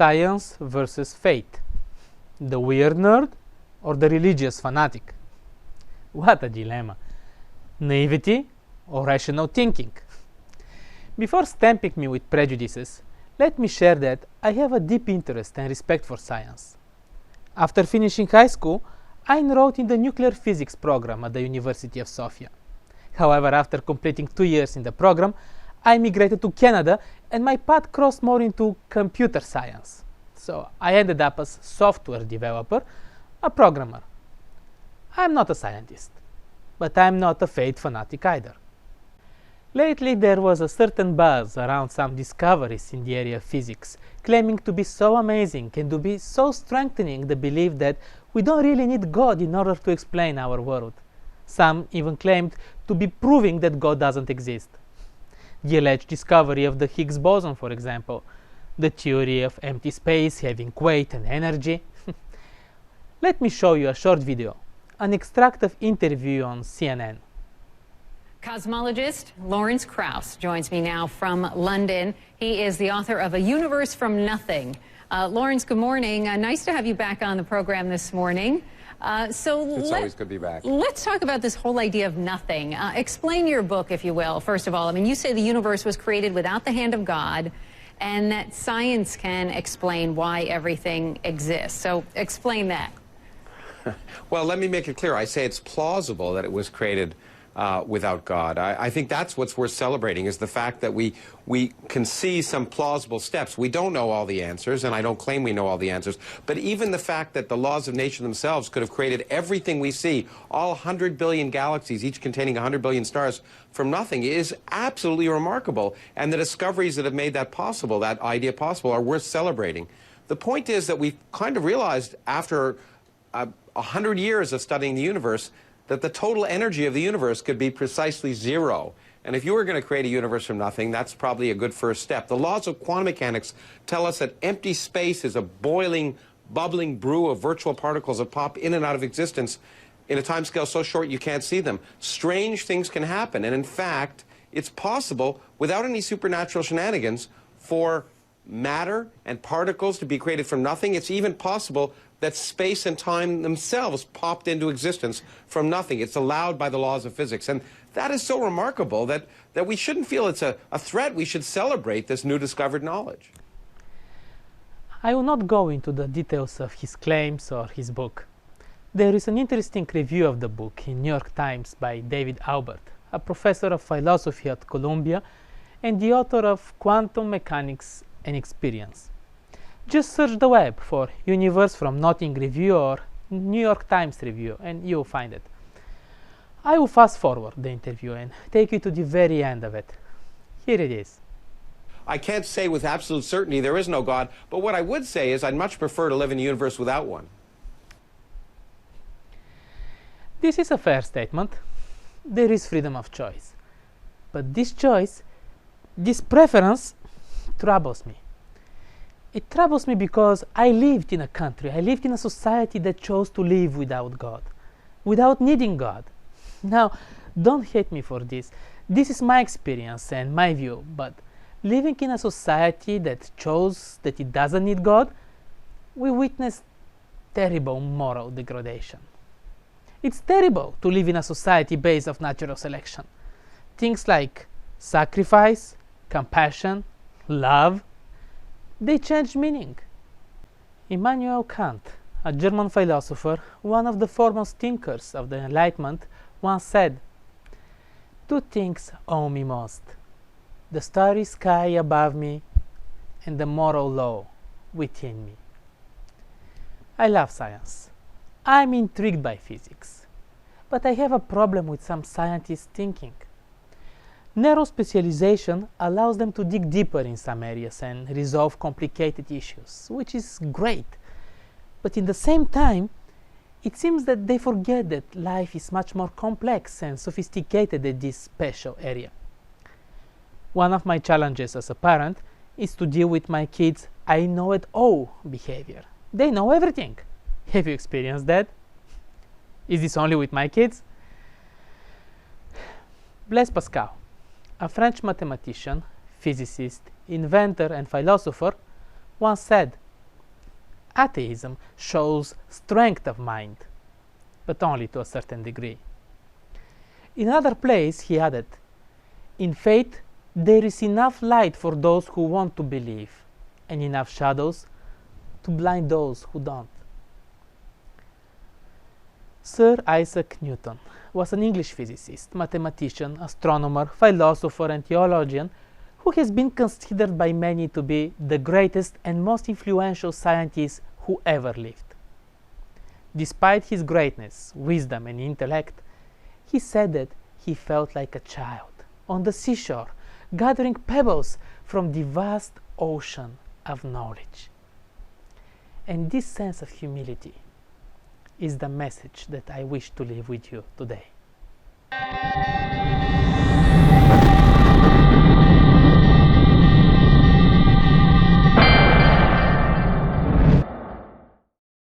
science versus faith, the weird nerd or the religious fanatic. What a dilemma. Naivety or rational thinking? Before stamping me with prejudices, let me share that I have a deep interest and respect for science. After finishing high school, I enrolled in the nuclear physics program at the University of Sofia. However, after completing 2 years in the program, I migrated to Canada and my path crossed more into computer science. So I ended up as software developer, a programmer. I'm not a scientist, but I'm not a faith fanatic either. Lately there was a certain buzz around some discoveries in the area of physics, claiming to be so amazing and to be so strengthening the belief that we don't really need God in order to explain our world. Some even claimed to be proving that God doesn't exist. The alleged discovery of the Higgs boson, for example, the theory of empty space having weight and energy. Let me show you a short video, an extract of interview on CNN. Cosmologist Lawrence Krauss joins me now from London. He is the author of A Universe from Nothing. Lawrence, good morning. Nice to have you back on the program this morning. It's always good to be back. Let's talk about this whole idea of nothing. Explain your book, if you will, first of all. I mean, you say the universe was created without the hand of God, and that science can explain why everything exists. So explain that. Well, let me make it clear. I say it's plausible that it was created without God. I think that's what's worth celebrating, is the fact that we can see some plausible steps. We don't know all the answers, and I don't claim we know all the answers, but even the fact that the laws of nature themselves could have created everything we see, all 100 billion galaxies, each containing 100 billion stars, from nothing, is absolutely remarkable. And the discoveries that have made that possible, that idea possible, are worth celebrating. The point is that we've kind of realized after 100 years of studying the universe that the total energy of the universe could be precisely zero. And if you were going to create a universe from nothing, that's probably a good first step. The laws of quantum mechanics tell us that empty space is a boiling, bubbling brew of virtual particles that pop in and out of existence in a timescale so short you can't see them. Strange things can happen. And in fact, it's possible, without any supernatural shenanigans, for matter and particles to be created from nothing. It's even possible that space and time themselves popped into existence from nothing. It's allowed by the laws of physics. And that is so remarkable that we shouldn't feel it's a threat. We should celebrate this new discovered knowledge. I will not go into the details of his claims or his book. There is an interesting review of the book in New York Times by David Albert, a professor of philosophy at Columbia and the author of Quantum Mechanics and Experience. Just search the web for Universe from Nothing review or New York Times review and you'll find it. I will fast forward the interview and take you to the very end of it. Here it is. I can't say with absolute certainty there is no God, but what I would say is I'd much prefer to live in a universe without one. This is a fair statement. There is freedom of choice. But this choice, this preference, troubles me. It troubles me because I lived in a country, I lived in a society that chose to live without God, without needing God. Now, don't hate me for this. This is my experience and my view, but living in a society that chose that it doesn't need God, we witness terrible moral degradation. It's terrible to live in a society based on natural selection. Things like sacrifice, compassion, love, they change meaning. Immanuel Kant, a German philosopher, one of the foremost thinkers of the Enlightenment, once said, "Two things owe me most, the starry sky above me and the moral law within me." I love science. I'm intrigued by physics. But I have a problem with some scientists' thinking. Narrow specialization allows them to dig deeper in some areas and resolve complicated issues, which is great. But in the same time, it seems that they forget that life is much more complex and sophisticated than this special area. One of my challenges as a parent is to deal with my kids' I know it all behavior. They know everything. Have you experienced that? Is this only with my kids? Blaise Pascal, a French mathematician, physicist, inventor, and philosopher, once said, Atheism shows strength of mind, but only to a certain degree. In another place he added, in faith there is enough light for those who want to believe, and enough shadows to blind those who don't. Sir Isaac Newton was an English physicist, mathematician, astronomer, philosopher, and theologian who has been considered by many to be the greatest and most influential scientist who ever lived. Despite his greatness, wisdom, and intellect, he said that he felt like a child on the seashore, gathering pebbles from the vast ocean of knowledge. And this sense of humility is the message that I wish to leave with you today.